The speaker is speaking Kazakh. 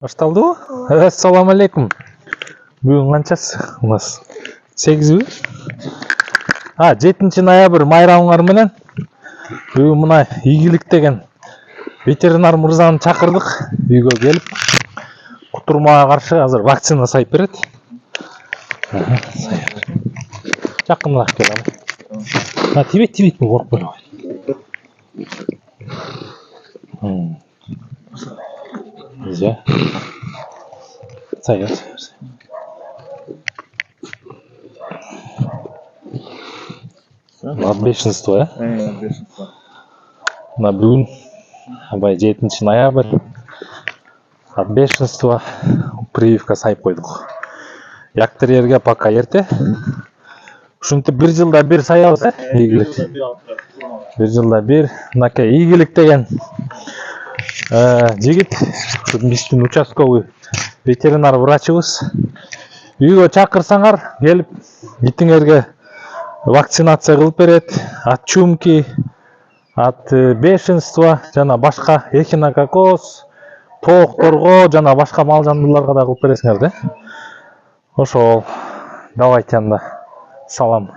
Башталдыбы? Ассаламу алейкум. Бүгүн канчасы у нас? 8-би? 7 ноябрь майрамыңар менен бүгүн мына ийгилик деген ветеринар мырзаны чакырдык. Үйгө келип, кутурмага каршы азыр вакцина сайып берет. Жакыныраак кел ана. Тибет коркпой. Güzel. Sayın. Бешенство, ya? Бешенство. Мына бүгүн 7 ноябрь. Бешенство прививка сайып койдук. Яктерерге пока эрте. Ушинтип 1 жылда 1 саябыз, ийгилик. 1 жылда 1. Мынакей ийгилик деген жигит, биздин участковый ветеринар врачыбыз. Үйгө чакырсаңар, келип итиңерге вакцинация кылып берет. От чумки, от бешенства, жана башка эхинококоз, тоокторго жана башка мал жандууларга да кылып бересиңер да. Ошол. Давайте анда. Салам.